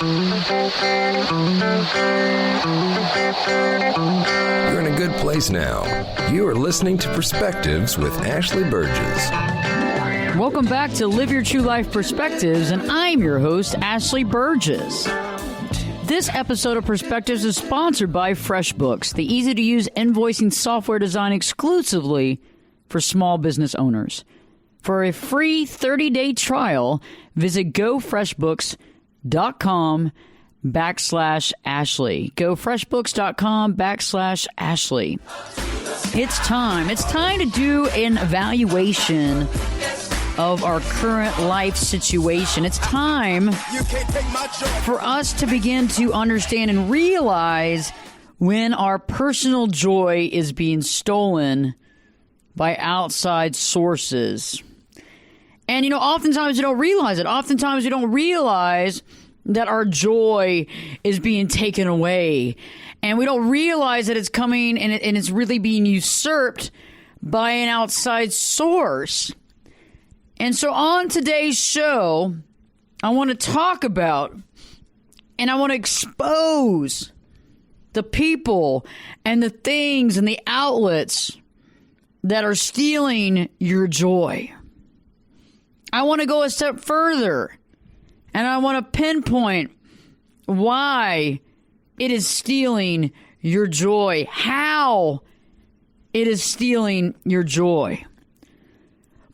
You're in a good place now. You are listening to Perspectives with Ashley Burgess. Welcome back to Live Your True Life Perspectives, and I'm your host, Ashley Burgess. This episode of Perspectives is sponsored by FreshBooks, the easy-to-use invoicing software designed exclusively for small business owners. For a free 30-day trial, visit gofreshbooks.com/Ashley. gofreshbooks.com/Ashley. It's time. It's time to do an evaluation of our current life situation. It's time for us to begin to understand and realize when our personal joy is being stolen by outside sources. And, oftentimes we don't realize it. Oftentimes we don't realize that our joy is being taken away. And we don't realize that it's coming and it's really being usurped by an outside source. And so on today's show, I want to talk about and I want to expose the people and the things and the outlets that are stealing your joy. I want to go a step further, and I want to pinpoint why it is stealing your joy, how it is stealing your joy.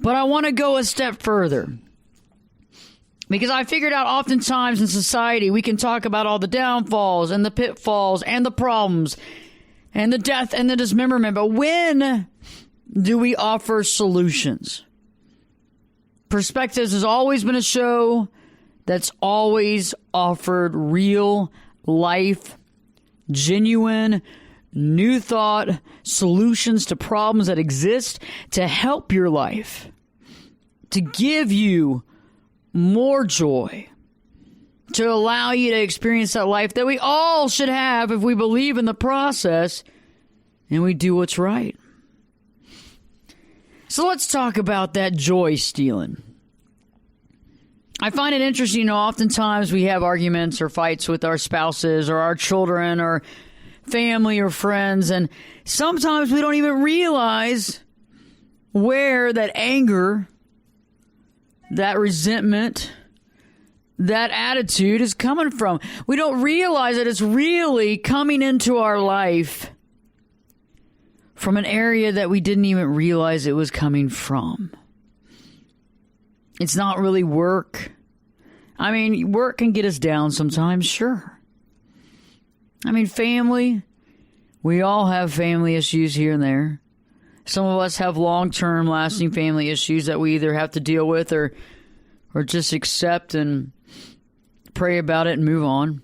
But I want to go a step further, because I figured out oftentimes in society we can talk about all the downfalls and the pitfalls and the problems and the death and the dismemberment, but when do we offer solutions? Perspectives has always been a show that's always offered real life, genuine, new thought solutions to problems that exist to help your life, to give you more joy, to allow you to experience that life that we all should have if we believe in the process and we do what's right. So let's talk about that joy stealing. I find it interesting, oftentimes we have arguments or fights with our spouses or our children or family or friends, and sometimes we don't even realize where that anger, that resentment, that attitude is coming from. We don't realize that it's really coming into our life from an area that we didn't even realize it was coming from. It's not really work. I mean, work can get us down sometimes, sure. I mean, family, we all have family issues here and there. Some of us have long-term lasting family issues that we either have to deal with or just accept and pray about it and move on.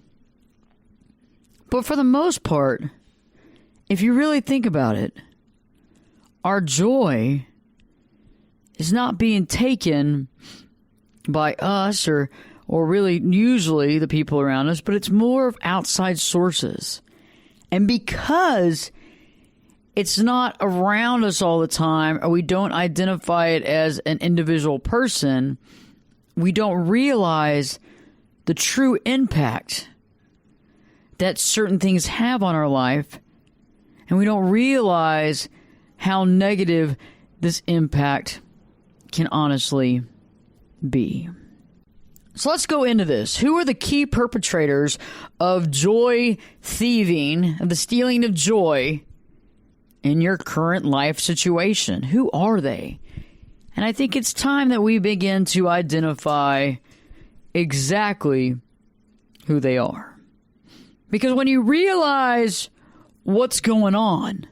But for the most part, if you really think about it, our joy is not being taken by us or really usually the people around us, but it's more of outside sources. And because it's not around us all the time, or we don't identify it as an individual person, we don't realize the true impact that certain things have on our life, and we don't realize how negative this impact can honestly be. So let's go into this. Who are the key perpetrators of joy thieving, of the stealing of joy in your current life situation? Who are they? And I think it's time that we begin to identify exactly who they are. Because when you realize what's going on,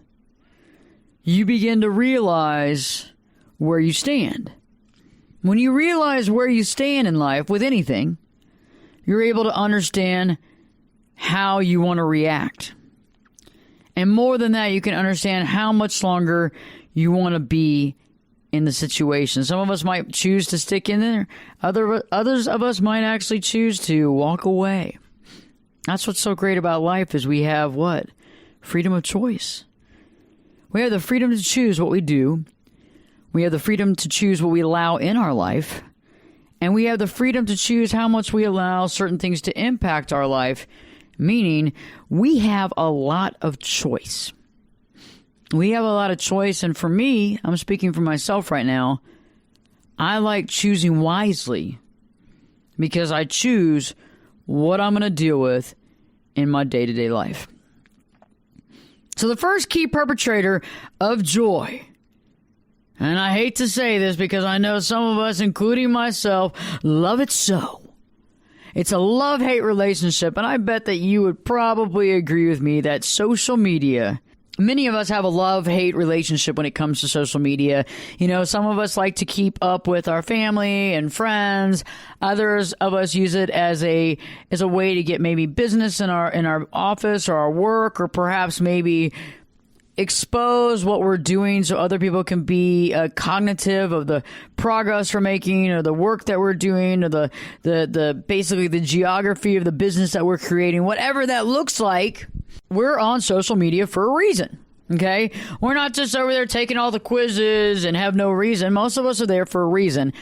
you begin to realize where you stand. When you realize where you stand in life with anything, you're able to understand how you want to react. And more than that, you can understand how much longer you want to be in the situation. Some of us might choose to stick in there. Others of us might actually choose to walk away. That's what's so great about life is we have what? Freedom of choice. We have the freedom to choose what we do. We have the freedom to choose what we allow in our life. And we have the freedom to choose how much we allow certain things to impact our life, meaning we have a lot of choice. We have a lot of choice, and for me, I'm speaking for myself right now, I like choosing wisely because I choose what I'm going to deal with in my day-to-day life. So the first key perpetrator of joy, and I hate to say this because I know some of us, including myself, love it so. It's a love-hate relationship, and I bet that you would probably agree with me that social media, many of us have a love-hate relationship when it comes to social media. You know, some of us like to keep up with our family and friends. Others of us use it as a way to get maybe business in our office or our work, or perhaps maybe expose what we're doing so other people can be cognitive of the progress we're making, or the work that we're doing, or the basically the geography of the business that we're creating. Whatever that looks like, we're on social media for a reason. Okay? We're not just over there taking all the quizzes and have no reason. Most of us are there for a reason.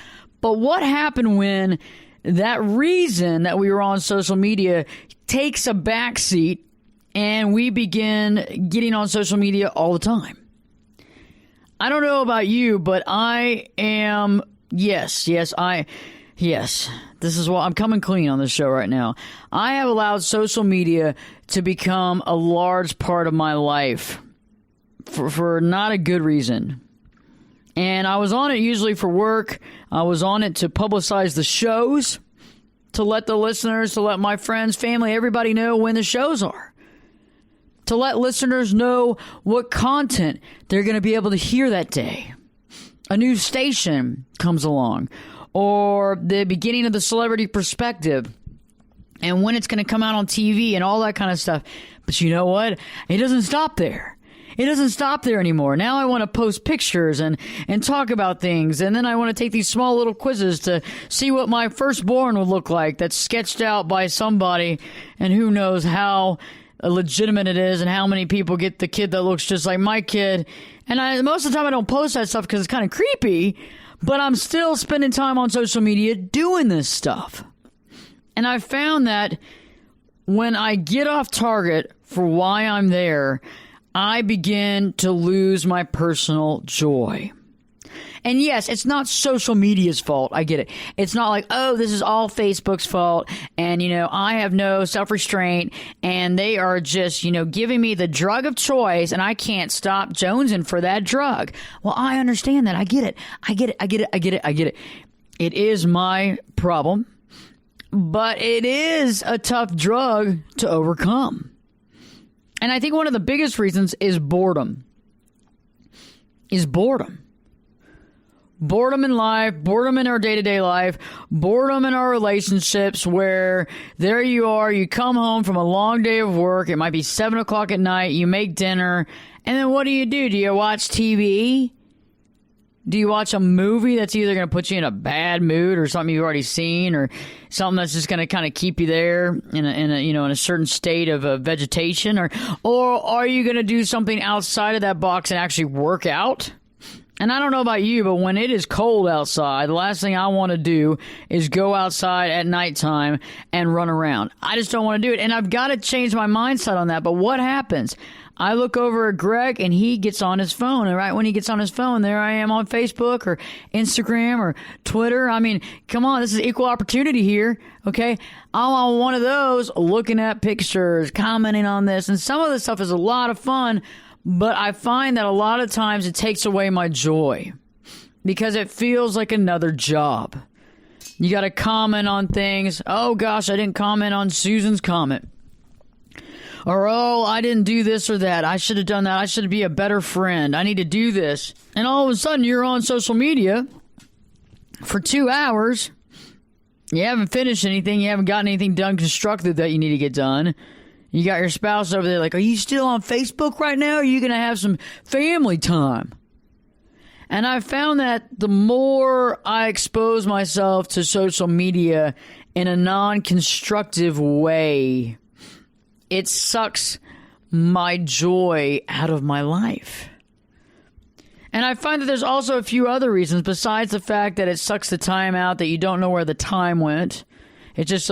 But what happened when that reason that we were on social media takes a backseat and we begin getting on social media all the time? I don't know about you, but I am, yes, this is why I'm coming clean on this show right now. I have allowed social media to become a large part of my life for not a good reason. And I was on it usually for work. I was on it to publicize the shows, to let the listeners, to let my friends, family, everybody know when the shows are. To let listeners know what content they're going to be able to hear that day. A new station comes along, or the beginning of the Celebrity Perspective, and when it's going to come out on TV and all that kind of stuff. But you know what? It doesn't stop there. It doesn't stop there anymore. Now I want to post pictures and talk about things, and then I want to take these small little quizzes to see what my firstborn would look like that's sketched out by somebody, and who knows how legitimate it is and how many people get the kid that looks just like my kid. And most of the time I don't post that stuff because it's kind of creepy, but I'm still spending time on social media doing this stuff. And I found that when I get off target for why I'm there, I begin to lose my personal joy. And yes, it's not social media's fault. I get it. It's not like, oh, this is all Facebook's fault. And, I have no self-restraint and they are just, giving me the drug of choice and I can't stop jonesing for that drug. Well, I understand that. I get it. It is my problem, but it is a tough drug to overcome. And I think one of the biggest reasons is boredom. Boredom in life, boredom in our day-to-day life, boredom in our relationships, where there you are, you come home from a long day of work, it might be 7 o'clock at night, you make dinner, and then what do? Do you watch TV? Do you watch a movie that's either going to put you in a bad mood or something you've already seen, or something that's just going to kind of keep you there in a certain state of vegetation, or are you going to do something outside of that box and actually work out? And I don't know about you, but when it is cold outside, the last thing I want to do is go outside at nighttime and run around. I just don't want to do it. And I've got to change my mindset on that. But what happens? I look over at Greg and he gets on his phone. And right when he gets on his phone, there I am on Facebook or Instagram or Twitter. I mean, come on, this is equal opportunity here. Okay. I'm on one of those looking at pictures, commenting on this. And some of this stuff is a lot of fun. But I find that a lot of times it takes away my joy because it feels like another job. You got to comment on things. Oh, gosh, I didn't comment on Susan's comment. Or, oh, I didn't do this or that. I should have done that. I should be a better friend. I need to do this. And all of a sudden, you're on social media for 2 hours. You haven't finished anything. You haven't gotten anything done constructive that you need to get done. You got your spouse over there like, are you still on Facebook right now? Or are you going to have some family time? And I found that the more I expose myself to social media in a non-constructive way, it sucks my joy out of my life. And I find that there's also a few other reasons besides the fact that it sucks the time out, that you don't know where the time went. It's just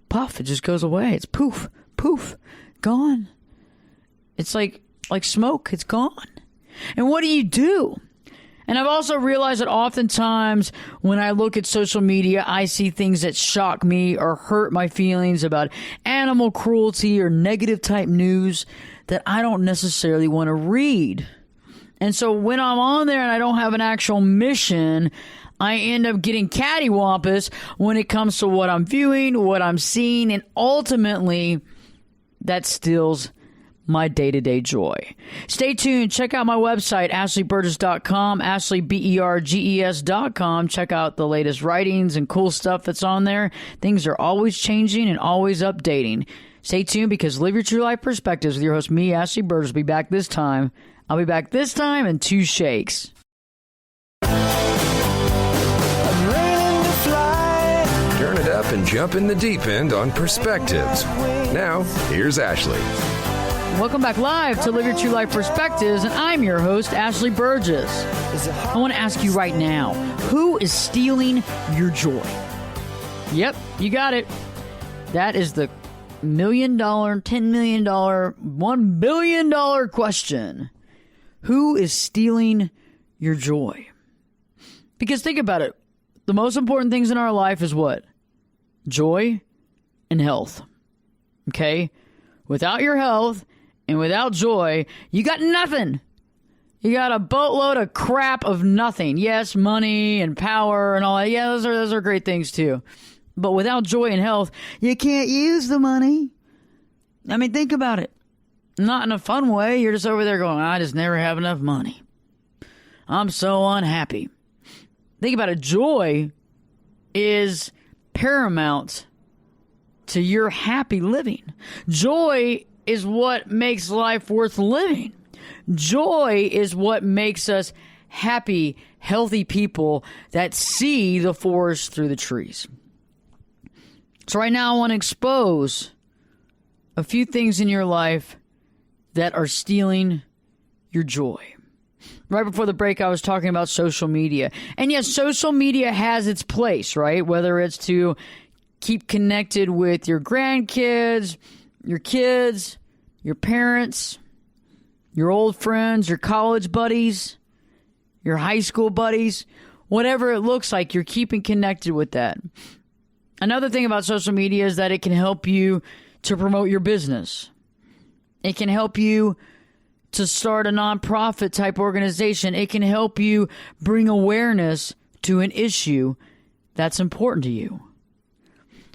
puff. It just goes away. It's poof, poof, gone. It's like smoke. It's gone. And what do you do? And I've also realized that oftentimes when I look at social media, I see things that shock me or hurt my feelings about animal cruelty or negative type news that I don't necessarily want to read. And so when I'm on there and I don't have an actual mission, I end up getting cattywampus when it comes to what I'm viewing, what I'm seeing, and ultimately that steals my day-to-day joy. Stay tuned. Check out my website, ashleyburgess.com, ashleyberges.com. Check out the latest writings and cool stuff that's on there. Things are always changing and always updating. Stay tuned, because Live Your True Life Perspectives with your host, me, Ashley Burgess, will be back this time. I'll be back this time in 2 shakes. Turn it up and jump in the deep end on Perspectives. Now, here's Ashley. Welcome back live to Live Your True Life Perspectives, and I'm your host, Ashley Burgess. I want to ask you right now, who is stealing your joy? Yep, you got it. That is the $1 million, $10 million, $1 billion question. Who is stealing your joy? Because think about it. The most important things in our life is what? Joy and health. Okay? Without your health and without joy, you got nothing. You got a boatload of crap of nothing. Yes, money and power and all that. Yeah, those are great things too. But without joy and health, you can't use the money. I mean, think about it. Not in a fun way. You're just over there going, I just never have enough money. I'm so unhappy. Think about it. Joy is paramount to your happy living. Joy is what makes life worth living. Joy is what makes us happy, healthy people that see the forest through the trees. So right now I want to expose a few things in your life that are stealing your joy. Right before the break, I was talking about social media. And yes, social media has its place, right? Whether it's to keep connected with your grandkids, your kids, your parents, your old friends, your college buddies, your high school buddies, whatever it looks like, you're keeping connected with that. Another thing about social media is that it can help you to promote your business. It can help you to start a nonprofit type organization. It can help you bring awareness to an issue that's important to you.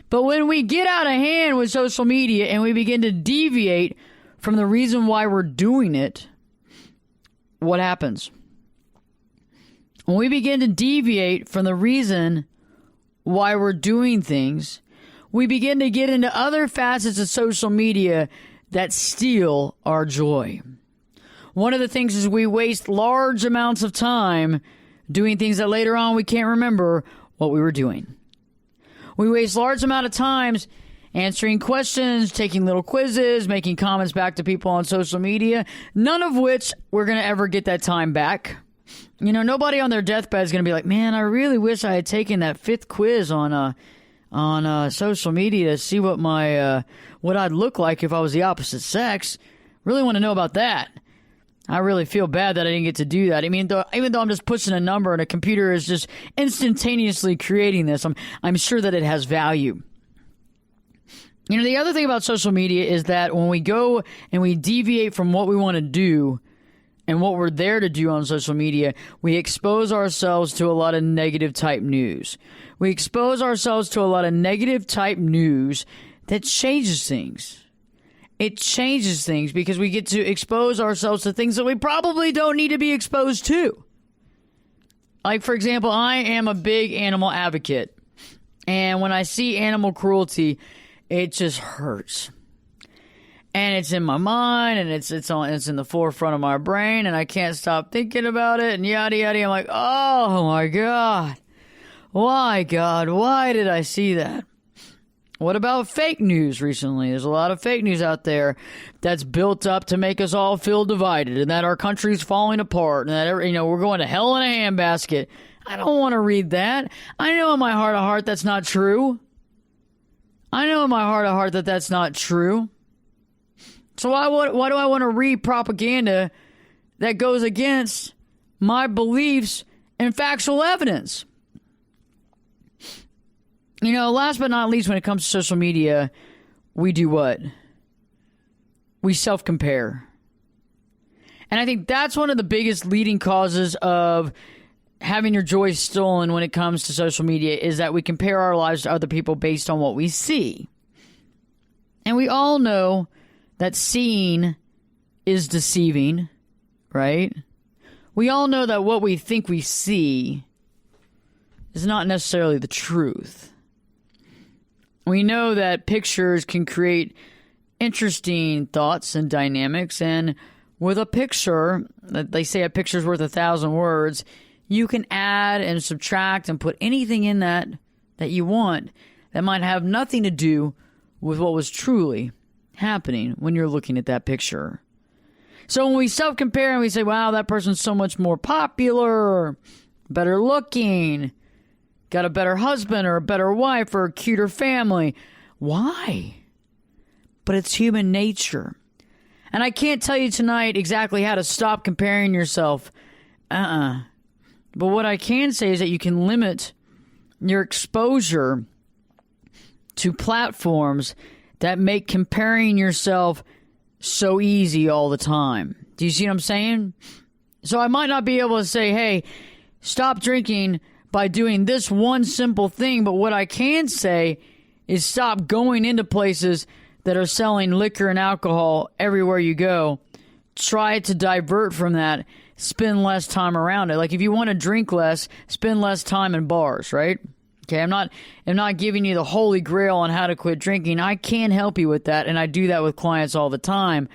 But when we get out of hand with social media and we begin to deviate from the reason why we're doing it, what happens? When we begin to deviate from the reason why we're doing things, we begin to get into other facets of social media that steal our joy. One of the things is we waste large amounts of time doing things that later on we can't remember what we were doing. We waste large amount of times answering questions, taking little quizzes, making comments back to people on social media, none of which we're going to ever get that time back. You know, nobody on their deathbed is going to be like, man, I really wish I had taken that 5th quiz on social media to see what what I'd look like if I was the opposite sex. Really want to know about that. I really feel bad that I didn't get to do that. I mean, even though I'm just pushing a number and a computer is just instantaneously creating this, I'm sure that it has value. You know, the other thing about social media is that when we go and we deviate from what we want to do and what we're there to do on social media, we expose ourselves to a lot of negative type news. We expose ourselves to a lot of negative type news that changes things. It changes things because we get to expose ourselves to things that we probably don't need to be exposed to. Like, for example, I am a big animal advocate. And when I see animal cruelty, it just hurts. And it's in my mind, and it's in the forefront of my brain, and I can't stop thinking about it, and yada, yada. I'm like, oh, my God. Why, God? Why did I see that? What about fake news recently? There's a lot of fake news out there that's built up to make us all feel divided and that our country's falling apart and that, we're going to hell in a handbasket. I don't want to read that. I know in my heart of heart that's not true. I know in my heart of heart that that's not true. So why do I want to read propaganda that goes against my beliefs and factual evidence? Last but not least, when it comes to social media, we do what? We self-compare. And I think that's one of the biggest leading causes of having your joy stolen when it comes to social media is that we compare our lives to other people based on what we see. And we all know that seeing is deceiving, right? We all know that what we think we see is not necessarily the truth. We know that pictures can create interesting thoughts and dynamics, and with a picture, they say a picture's worth 1,000 words, you can add and subtract and put anything in that you want that might have nothing to do with what was truly happening when you're looking at that picture. So when we self-compare and we say, wow, that person's so much more popular, better looking, got a better husband or a better wife or a cuter family. Why? But it's human nature. And I can't tell you tonight exactly how to stop comparing yourself. But what I can say is that you can limit your exposure to platforms that make comparing yourself so easy all the time. Do you see what I'm saying? So I might not be able to say, hey, stop drinking by doing this one simple thing, but what I can say is stop going into places that are selling liquor and alcohol everywhere you go. Try to divert from that. Spend less time around it. Like if you want to drink less, spend less time in bars, right? Okay, I'm not giving you the holy grail on how to quit drinking. I can help you with that, and I do that with clients all the time.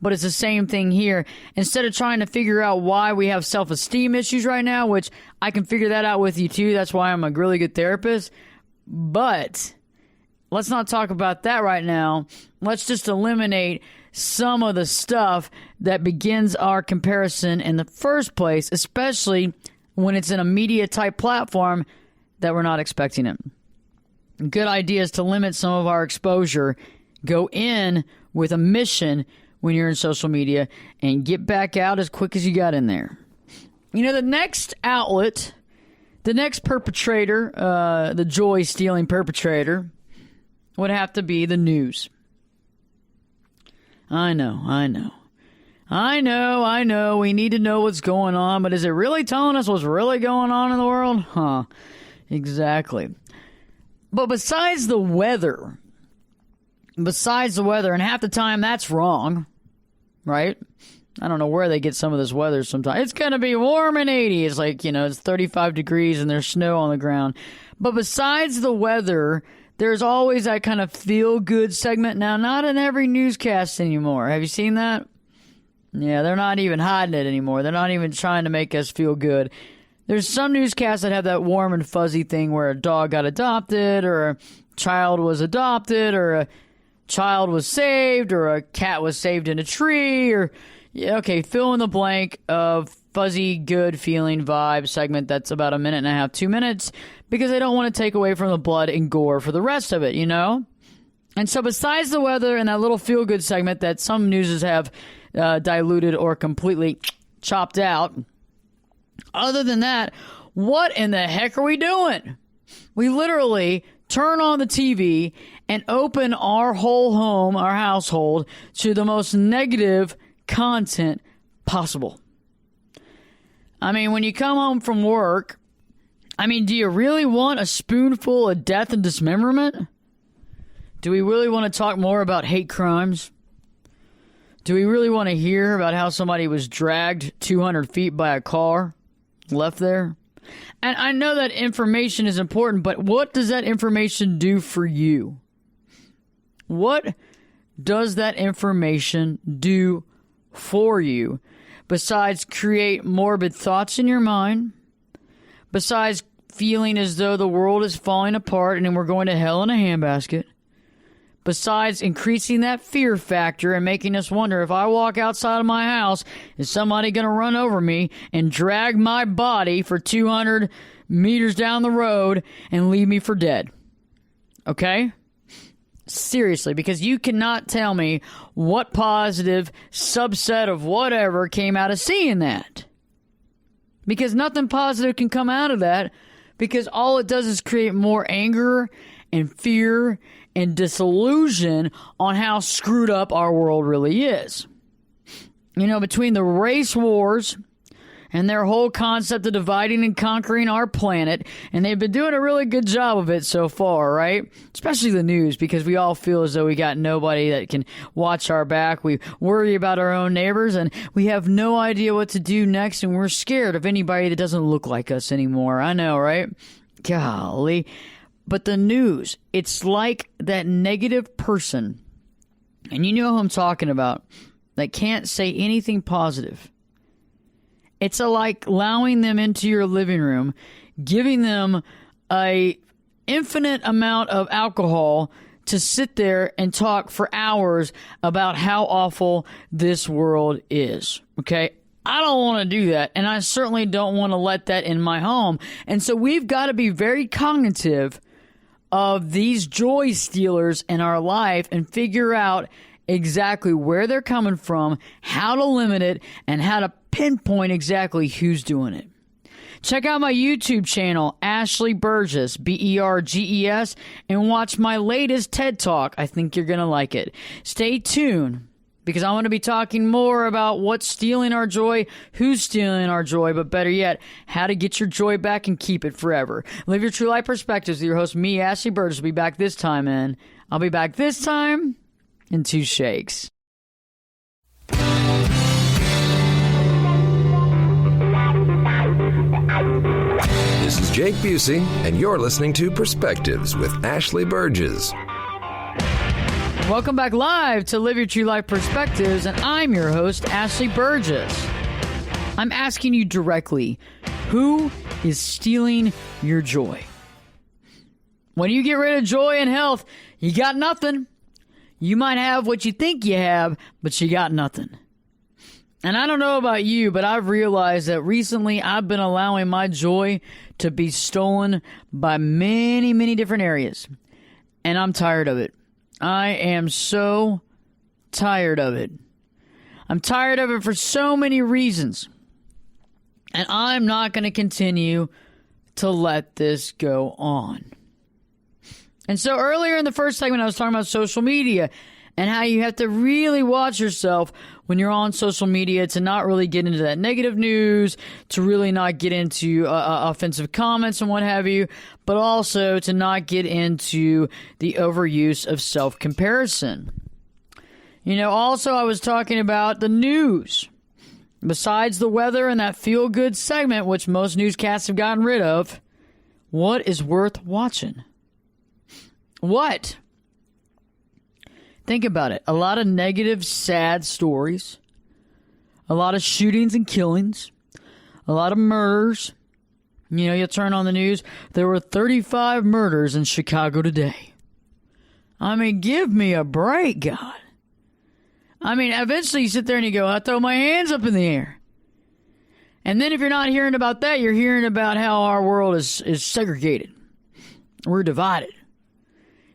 But it's the same thing here. Instead of trying to figure out why we have self-esteem issues right now, which I can figure that out with you too. That's why I'm a really good therapist. But let's not talk about that right now. Let's just eliminate some of the stuff that begins our comparison in the first place, especially when it's in a media type platform that we're not expecting it. Good idea is to limit some of our exposure. Go in with a mission when you're in social media and get back out as quick as you got in there. The next outlet, the next perpetrator, the joy-stealing perpetrator, would have to be the news. I know. We need to know what's going on, but is it really telling us what's really going on in the world? Huh. Exactly. But besides the weather, and half the time that's wrong, right? I don't know where they get some of this weather sometimes. It's going to be warm and 80. It's like, it's 35 degrees and there's snow on the ground. But besides the weather, there's always that kind of feel-good segment. Now, not in every newscast anymore. Have you seen that? Yeah, they're not even hiding it anymore. They're not even trying to make us feel good. There's some newscasts that have that warm and fuzzy thing where a dog got adopted or a child was adopted or a child was saved or a cat was saved in a tree or, fill in the blank of fuzzy, good feeling vibe segment that's about a minute and a half, 2 minutes because they don't want to take away from the blood and gore for the rest of it, And so besides the weather and that little feel good segment that some newses have diluted or completely chopped out, other than that, what in the heck are we doing? We literally turn on the TV and open our whole home, our household, to the most negative content possible. I mean, when you come home from work, do you really want a spoonful of death and dismemberment? Do we really want to talk more about hate crimes? Do we really want to hear about how somebody was dragged 200 feet by a car, left there? And I know that information is important, but what does that information do for you? What does that information do for you besides create morbid thoughts in your mind? Besides feeling as though the world is falling apart and then we're going to hell in a handbasket? besides increasing that fear factor and making us wonder, if I walk outside of my house, is somebody going to run over me and drag my body for 200 meters down the road and leave me for dead? Okay? Seriously, because you cannot tell me what positive subset of whatever came out of seeing that. Because nothing positive can come out of that, because all it does is create more anger and fear and disillusion on how screwed up our world really is. You know, between the race wars and their whole concept of dividing and conquering our planet, and they've been doing a really good job of it so far, right? Especially the news, because we all feel as though we got nobody that can watch our back. We worry about our own neighbors, and we have no idea what to do next, and we're scared of anybody that doesn't look like us anymore. I know, right? Golly. But the news, it's like that negative person, and you know who I'm talking about, that can't say anything positive. It's like allowing them into your living room, giving them a infinite amount of alcohol to sit there and talk for hours about how awful this world is. Okay? I don't want to do that, and I certainly don't want to let that in my home. And so we've got to be very cognitive of these joy stealers in our life and figure out exactly where they're coming from, how to limit it, and how to pinpoint exactly who's doing it. Check out my YouTube channel, Ashley Burgess, Berges, and watch my latest TED Talk. I think you're going to like it. Stay tuned, because I want to be talking more about what's stealing our joy, who's stealing our joy, but better yet, how to get your joy back and keep it forever. Live your true life perspectives with your host, me, Ashley Burgess. I'll be back this time, and I'll be back this time in 2 shakes. This is Jake Busey, and you're listening to Perspectives with Ashley Burgess. Welcome back live to Live Your True Life Perspectives, and I'm your host, Ashley Burgess. I'm asking you directly, who is stealing your joy? When you get rid of joy and health, you got nothing. You might have what you think you have, but you got nothing. And I don't know about you, but I've realized that recently I've been allowing my joy to be stolen by many, many different areas. And I'm tired of it. I am so tired of it. I'm tired of it for so many reasons. And I'm not going to continue to let this go on. And so earlier in the first segment, I was talking about social media and how you have to really watch yourself when you're on social media to not really get into that negative news, to really not get into offensive comments and what have you, but also to not get into the overuse of self-comparison. You know, also I was talking about the news. Besides the weather and that feel-good segment, which most newscasts have gotten rid of, what is worth watching? What? Think about it. A lot of negative, sad stories. A lot of shootings and killings. A lot of murders. You know, you turn on the news, there were 35 murders in Chicago today. I mean, give me a break, God. I mean, eventually you sit there and you go, I throw my hands up in the air. And then if you're not hearing about that, you're hearing about how our world is segregated. We're divided.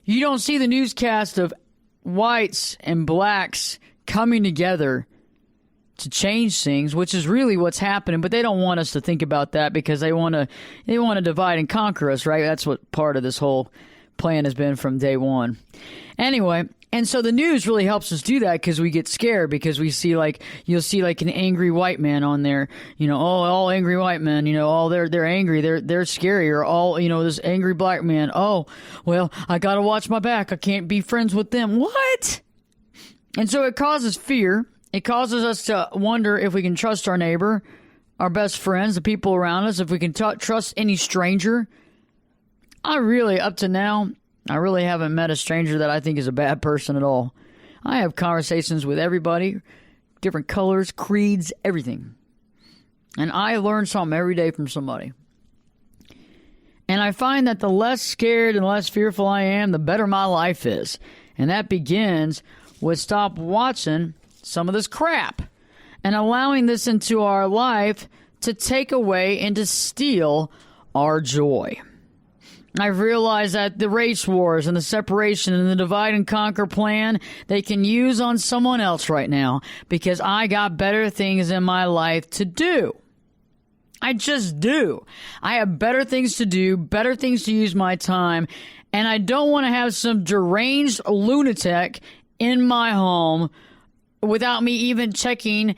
You don't see the newscast of whites and blacks coming together to change things, which is really what's happening. But they don't want us to think about that because they want to divide and conquer us, right? That's what part of this whole plan has been from day one. Anyway, and so the news really helps us do that because we get scared because we see you'll see an angry white man on there, you know, all angry white men, you know, they're angry, they're scary, or this angry black man, oh, well, I gotta watch my back, I can't be friends with them. What? And so it causes fear. It causes us to wonder if we can trust our neighbor, our best friends, the people around us, if we can trust any stranger. Up to now, I really haven't met a stranger that I think is a bad person at all. I have conversations with everybody, different colors, creeds, everything. And I learn something every day from somebody. And I find that the less scared and less fearful I am, the better my life is. And that begins with stop watching some of this crap and allowing this into our life to take away and to steal our joy. I've realized that the race wars and the separation and the divide and conquer plan they can use on someone else right now because I got better things in my life to do. I just do. I have better things to do, better things to use my time, and I don't want to have some deranged lunatic in my home without me even checking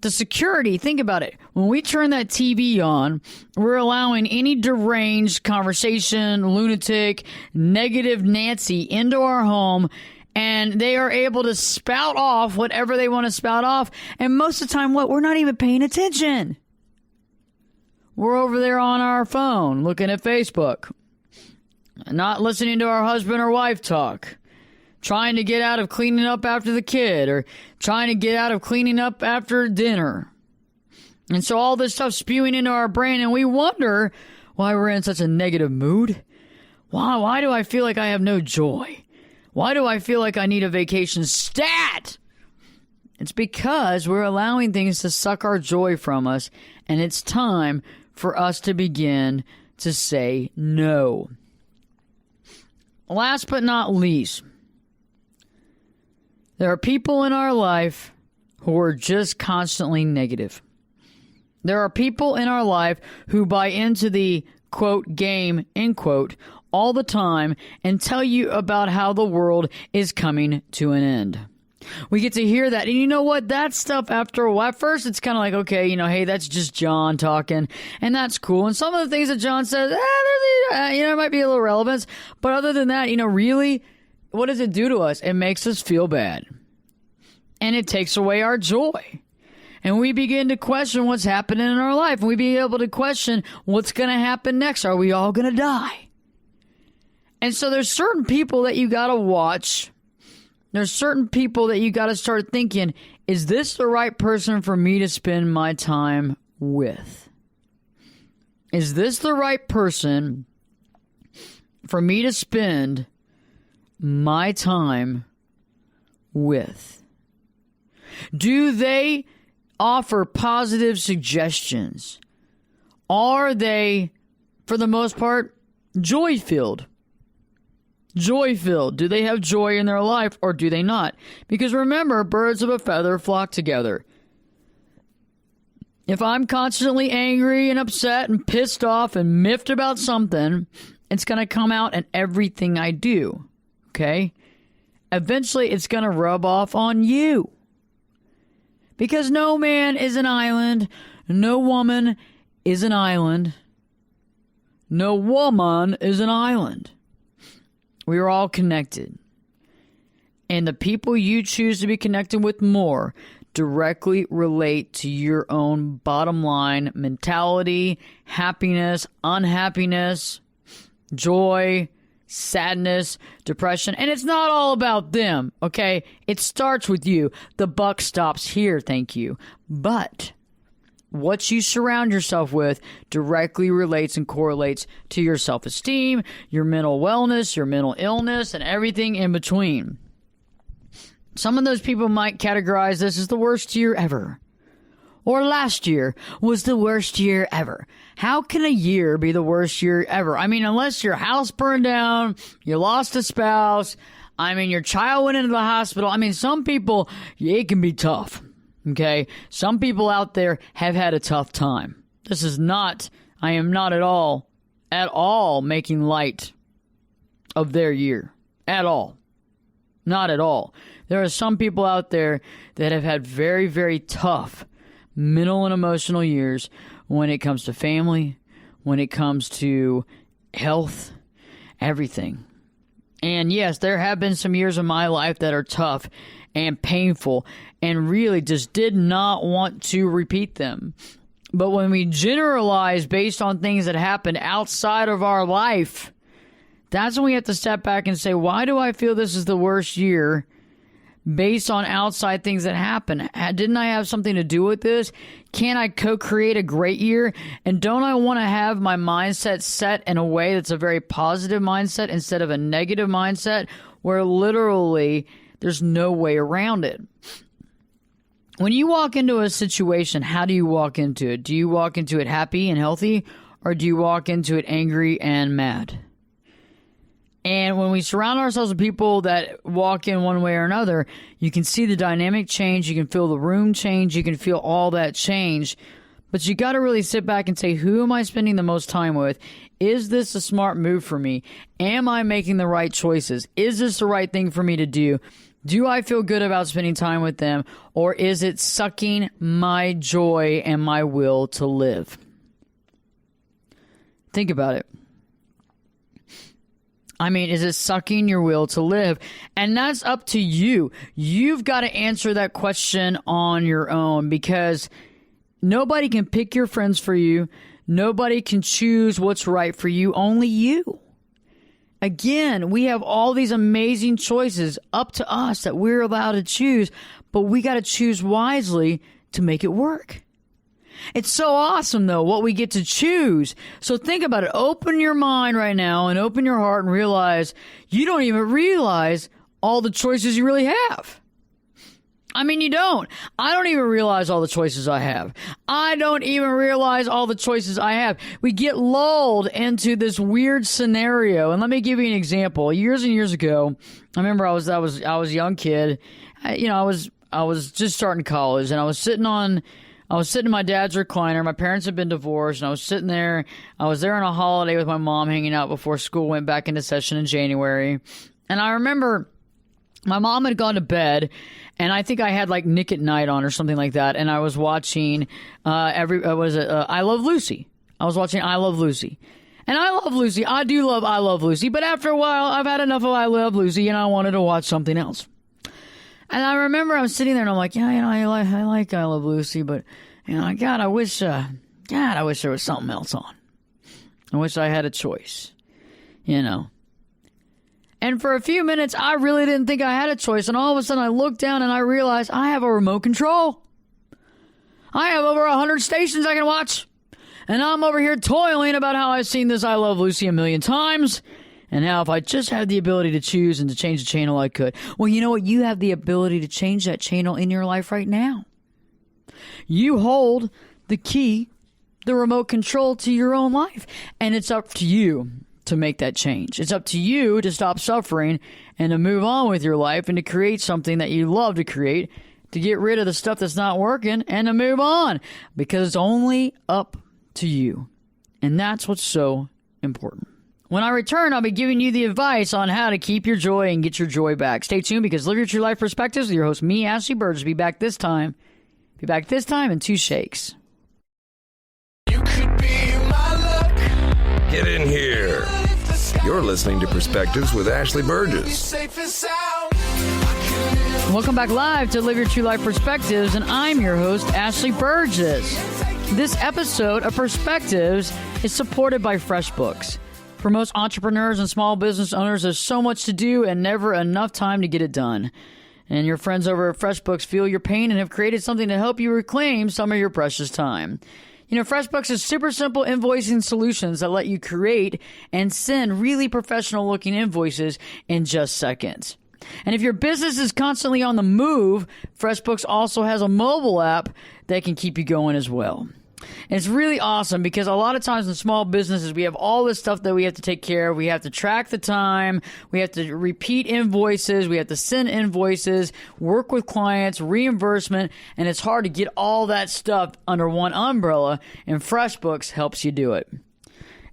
the security. Think about it. When we turn that TV on, we're allowing any deranged conversation, lunatic, negative Nancy into our home, and they are able to spout off whatever they want to spout off. And most of the time, we're not even paying attention. We're over there on our phone looking at Facebook, not listening to our husband or wife talk, trying to get out of cleaning up after the kid or trying to get out of cleaning up after dinner. And so all this stuff spewing into our brain, and we wonder why we're in such a negative mood. Why do I feel like I have no joy? Why do I feel like I need a vacation stat? It's because we're allowing things to suck our joy from us, and it's time for us to begin to say no. Last but not least, there are people in our life who are just constantly negative. There are people in our life who buy into the, quote, game, end quote, all the time and tell you about how the world is coming to an end. We get to hear that. And you know what? That stuff after a while, at first it's kind of like, okay, hey, that's just John talking. And that's cool. And some of the things that John says, there might be a little relevance. But other than that, really, what does it do to us? It makes us feel bad. And it takes away our joy. And we begin to question what's happening in our life. And we be able to question what's going to happen next. Are we all going to die? And so there's certain people that you got to watch. There's certain people that you got to start thinking, is this the right person for me to spend my time with? Is this the right person for me to spend my time with? Do they offer positive suggestions? Are they, for the most part, joy-filled? Joy-filled. Do they have joy in their life or do they not? Because remember, birds of a feather flock together. If I'm constantly angry and upset and pissed off and miffed about something, it's going to come out in everything I do. Okay? Eventually, it's going to rub off on you. Because no man is an island. No woman is an island. No woman is an island. We are all connected. And the people you choose to be connected with more directly relate to your own bottom line mentality, happiness, unhappiness, joy, sadness, depression. And it's not all about them, okay? It starts with you. The buck stops here, thank you. But what you surround yourself with directly relates and correlates to your self-esteem, your mental wellness, your mental illness, and everything in between. Some of those people might categorize this as the worst year ever. Or last year was the worst year ever. How can a year be the worst year ever? I mean, unless your house burned down, you lost a spouse, your child went into the hospital. Some people, it can be tough. Okay, some people out there have had a tough time. I am not at all making light of their year. At all. Not at all. There are some people out there that have had very, very tough mental and emotional years when it comes to family, when it comes to health, everything. And yes, there have been some years of my life that are tough and painful and really just did not want to repeat them. But when we generalize based on things that happened outside of our life, that's when we have to step back and say, why do I feel this is the worst year based on outside things that happen? Didn't I have something to do with this? Can I co-create a great year? And don't I want to have my mindset set in a way that's a very positive mindset instead of a negative mindset? where literally there's no way around it. When you walk into a situation, how do you walk into it? Do you walk into it happy and healthy, or do you walk into it angry and mad? And when we surround ourselves with people that walk in one way or another, you can see the dynamic change, you can feel the room change, you can feel all that change. But you got to really sit back and say, who am I spending the most time with? Is this a smart move for me? Am I making the right choices? Is this the right thing for me to do? Do I feel good about spending time with them? Or is it sucking my joy and my will to live? Think about it. I mean, is it sucking your will to live? And that's up to you. You've got to answer that question on your own, because nobody can pick your friends for you. Nobody can choose what's right for you. Only you. Again, we have all these amazing choices up to us that we're allowed to choose, but we got to choose wisely to make it work. It's so awesome, though, what we get to choose. So think about it. Open your mind right now and open your heart and realize you don't even realize all the choices you really have. I mean, you don't. I don't even realize all the choices I have. I don't even realize all the choices I have. We get lulled into this weird scenario. And let me give you an example. Years and years ago, I remember I was a young kid. I was just starting college, and I was sitting in my dad's recliner. My parents had been divorced, and I was sitting there. I was there on a holiday with my mom, hanging out before school went back into session in January. And I remember my mom had gone to bed, and I think I had like Nick at Night on or something like that. And I was watching I Love Lucy. I was watching I Love Lucy. And I love Lucy. I do love I Love Lucy. But after a while, I've had enough of I Love Lucy, and I wanted to watch something else. And I remember I was sitting there, and I'm like, yeah, I like I Love Lucy, but God, I wish there was something else on. I wish I had a choice, And for a few minutes, I really didn't think I had a choice. And all of a sudden, I looked down and I realized I have a remote control. I have over 100 stations I can watch. And I'm over here toiling about how I've seen this I Love Lucy a million times. And how if I just had the ability to choose and to change the channel, I could. Well, you know what? You have the ability to change that channel in your life right now. You hold the key, the remote control to your own life. And it's up to you to make that change. It's up to you to stop suffering and to move on with your life and to create something that you love to create, to get rid of the stuff that's not working and to move on, because it's only up to you. And that's what's so important. When I return, I'll be giving you the advice on how to keep your joy and get your joy back. Stay tuned, because Live Your True Life Perspectives with your host, me, Ashley Burgess, will be back this time in 2 shakes. You could be my luck. Get in here. You're listening to Perspectives with Ashley Burgess. Welcome back live to Live Your True Life Perspectives, and I'm your host, Ashley Burgess. This episode of Perspectives is supported by FreshBooks. For most entrepreneurs and small business owners, there's so much to do and never enough time to get it done. And your friends over at FreshBooks feel your pain and have created something to help you reclaim some of your precious time. FreshBooks is super simple invoicing solutions that let you create and send really professional looking invoices in just seconds. And if your business is constantly on the move, FreshBooks also has a mobile app that can keep you going as well. And it's really awesome, because a lot of times in small businesses, we have all this stuff that we have to take care of. We have to track the time. We have to repeat invoices. We have to send invoices, work with clients, reimbursement. And it's hard to get all that stuff under one umbrella. And FreshBooks helps you do it.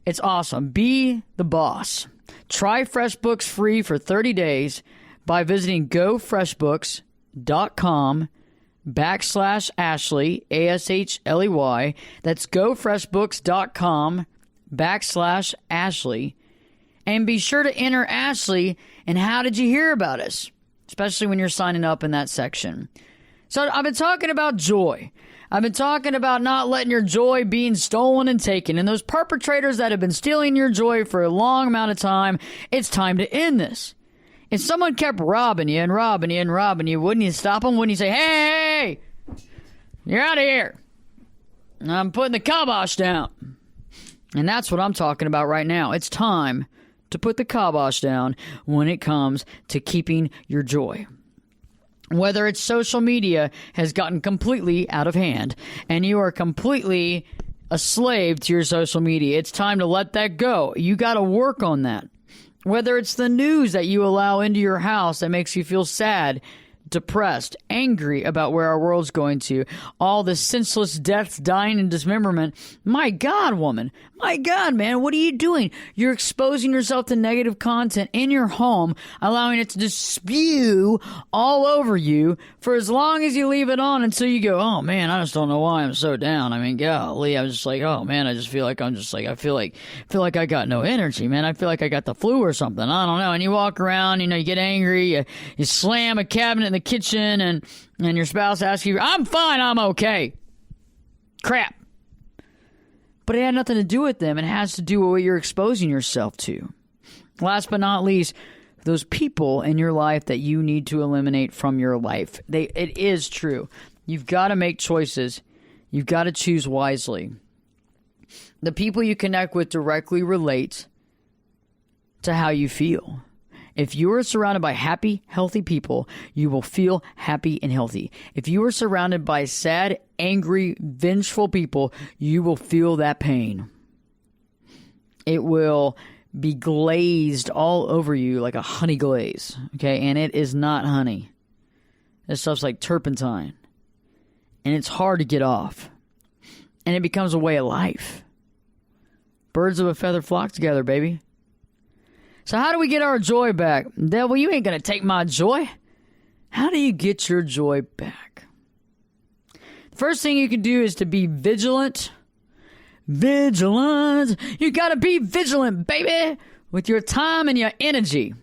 It's awesome. Be the boss. Try FreshBooks free for 30 days by visiting gofreshbooks.com/Ashley, ASHLEY. That's gofreshbooks.com/Ashley. And be sure to enter Ashley and how did you hear about us, especially when you're signing up in that section. So I've been talking about joy. I've been talking about not letting your joy being stolen and taken. And those perpetrators that have been stealing your joy for a long amount of time, it's time to end this. If someone kept robbing you and robbing you and robbing you, wouldn't you stop them? Wouldn't you say, hey, you're out of here. I'm putting the kibosh down. And that's what I'm talking about right now. It's time to put the kibosh down when it comes to keeping your joy. Whether it's social media has gotten completely out of hand and you are completely a slave to your social media, it's time to let that go. You got to work on that. Whether it's the news that you allow into your house that makes you feel sad, depressed, angry about where our world's going to, all the senseless deaths, dying, and dismemberment. My God, woman. My God, man, what are you doing? You're exposing yourself to negative content in your home, allowing it to just spew all over you for as long as you leave it on until you go, oh man, I just don't know why I'm so down. I mean, golly, I was just like, oh man, I just feel like I feel like I got no energy, man. I feel like I got the flu or something. I don't know. And you walk around, you get angry, you slam a cabinet in the kitchen, and your spouse asks you, I'm fine, I'm okay. Crap. But it had nothing to do with them. It has to do with what you're exposing yourself to. Last but not least, those people in your life that you need to eliminate from your life. It is true. You've got to make choices. You've got to choose wisely. The people you connect with directly relate to how you feel. If you are surrounded by happy, healthy people, you will feel happy and healthy. If you are surrounded by sad, angry, vengeful people, you will feel that pain. It will be glazed all over you like a honey glaze, okay? And it is not honey. This stuff's like turpentine. And it's hard to get off. And it becomes a way of life. Birds of a feather flock together, baby. So how do we get our joy back? Devil, you ain't going to take my joy. How do you get your joy back? The first thing you can do is to be vigilant. Vigilant. You got to be vigilant, baby, with your time and your energy.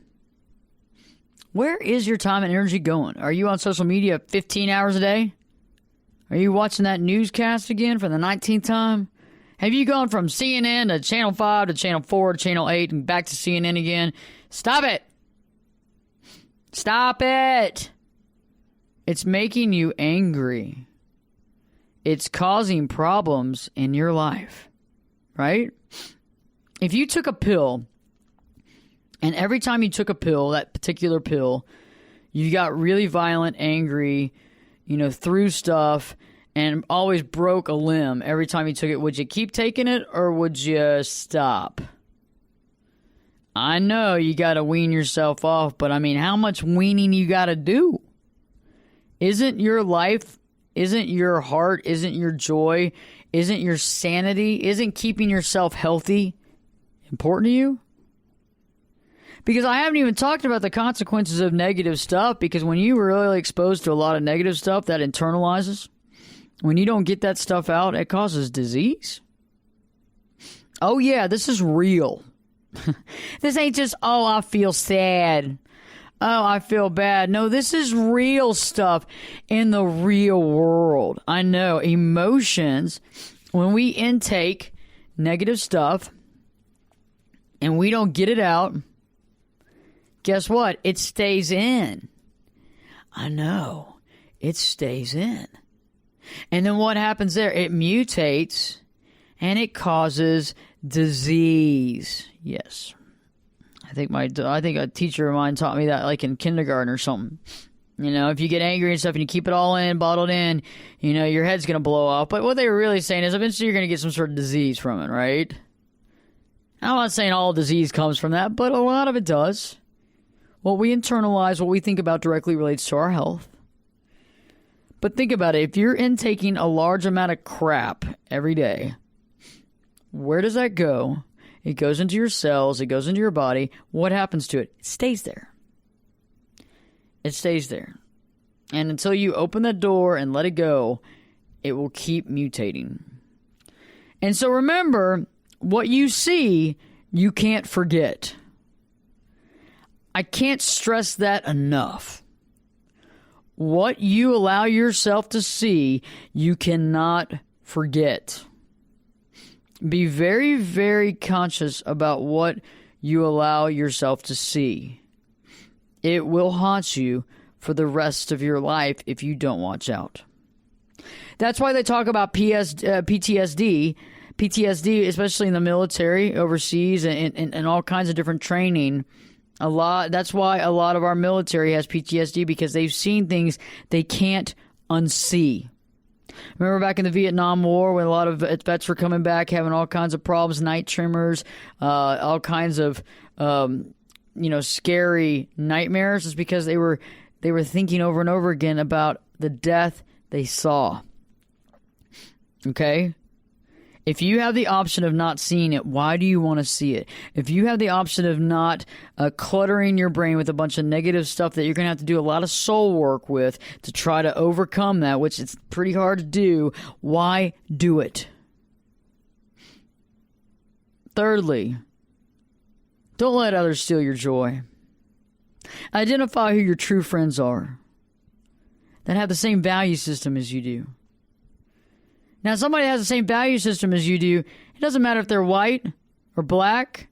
Where is your time and energy going? Are you on social media 15 hours a day? Are you watching that newscast again for the 19th time? Have you gone from CNN to Channel 5 to Channel 4 to Channel 8 and back to CNN again? Stop it. Stop it. It's making you angry. It's causing problems in your life, right? If you took a pill, and every time you took a pill, that particular pill, you got really violent, angry, threw stuff, and always broke a limb every time you took it, would you keep taking it or would you stop? I know you got to wean yourself off, but I mean, how much weaning you got to do? Isn't your life, isn't your heart, isn't your joy, isn't your sanity, isn't keeping yourself healthy important to you? Because I haven't even talked about the consequences of negative stuff, because when you were really exposed to a lot of negative stuff, that internalizes. When you don't get that stuff out, it causes disease. Oh, yeah, this is real. This ain't just, oh, I feel sad. Oh, I feel bad. No, this is real stuff in the real world. I know emotions, when we intake negative stuff and we don't get it out, guess what? It stays in. I know. It stays in. And then what happens there? It mutates and it causes disease. Yes. I think a teacher of mine taught me that like in kindergarten or something. If you get angry and stuff and you keep it all in, bottled in, your head's going to blow off. But what they were really saying is eventually you're going to get some sort of disease from it, right? I'm not saying all disease comes from that, but a lot of it does. What we internalize, what we think about directly relates to our health. But think about it. If you're intaking a large amount of crap every day, where does that go? It goes into your cells. It goes into your body. What happens to it? It stays there. It stays there. And until you open that door and let it go, it will keep mutating. And so remember, what you see, you can't forget. I can't stress that enough. What you allow yourself to see, you cannot forget. Be very, very conscious about what you allow yourself to see. It will haunt you for the rest of your life if you don't watch out. That's why they talk about PTSD, PTSD, especially in the military, overseas, and all kinds of different training. That's why a lot of our military has PTSD, because they've seen things they can't unsee. Remember back in the Vietnam War when a lot of vets were coming back having all kinds of problems, night tremors, all kinds of scary nightmares? It's because they were thinking over and over again about the death they saw. Okay? If you have the option of not seeing it, why do you want to see it? If you have the option of not cluttering your brain with a bunch of negative stuff that you're going to have to do a lot of soul work with to try to overcome that, which it's pretty hard to do, why do it? Thirdly, don't let others steal your joy. Identify who your true friends are that have the same value system as you do. Now, somebody has the same value system as you do. It doesn't matter if they're white or black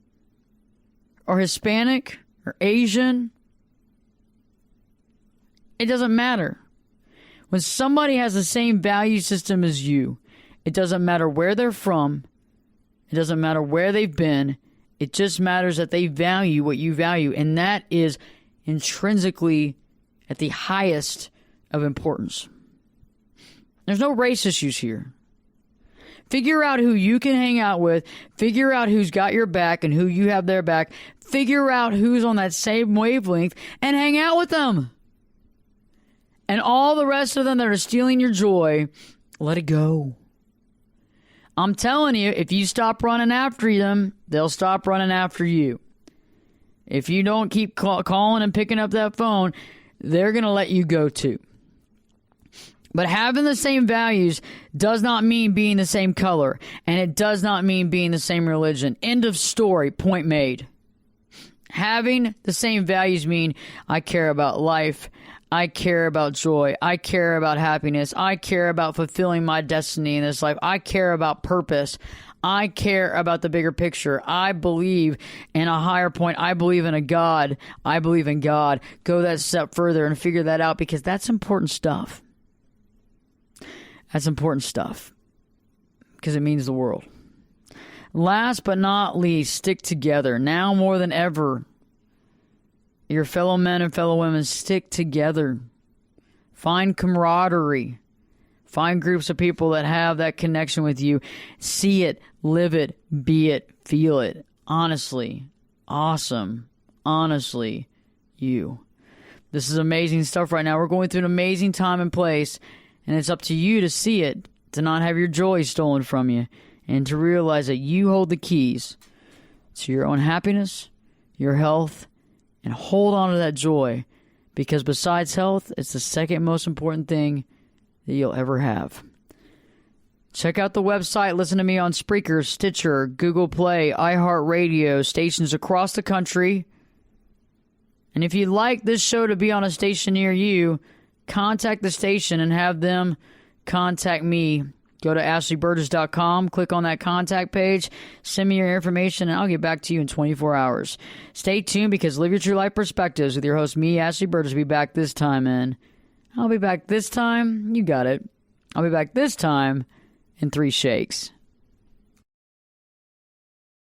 or Hispanic or Asian. It doesn't matter. When somebody has the same value system as you, it doesn't matter where they're from. It doesn't matter where they've been. It just matters that they value what you value. And that is intrinsically at the highest of importance. There's no race issues here. Figure out who you can hang out with. Figure out who's got your back and who you have their back. Figure out who's on that same wavelength and hang out with them. And all the rest of them that are stealing your joy, let it go. I'm telling you, if you stop running after them, they'll stop running after you. If you don't keep calling and picking up that phone, they're going to let you go too. But having the same values does not mean being the same color. And it does not mean being the same religion. End of story. Point made. Having the same values mean I care about life. I care about joy. I care about happiness. I care about fulfilling my destiny in this life. I care about purpose. I care about the bigger picture. I believe in a higher point. I believe in a God. I believe in God. Go that step further and figure that out, because that's important stuff. That's important stuff because it means the world. Last but not least, stick together. Now more than ever, your fellow men and fellow women, stick together. Find camaraderie. Find groups of people that have that connection with you. See it, live it, be it, feel it. Honestly, awesome. Honestly, you. This is amazing stuff right now. We're going through an amazing time and place. And it's up to you to see it, to not have your joy stolen from you, and to realize that you hold the keys to your own happiness, your health, and hold on to that joy, because besides health, it's the second most important thing that you'll ever have. Check out the website. Listen to me on Spreaker, Stitcher, Google Play, iHeartRadio, stations across the country. And if you'd like this show to be on a station near you, contact the station and have them contact me. Go to ashleyburgess.com, click on that contact page, send me your information, and I'll get back to you in 24 hours. Stay tuned, because Live Your True Life Perspectives with your host, me, Ashley Burgess, will be back this time, and I'll be back this time. You got it. I'll be back this time in 3 shakes.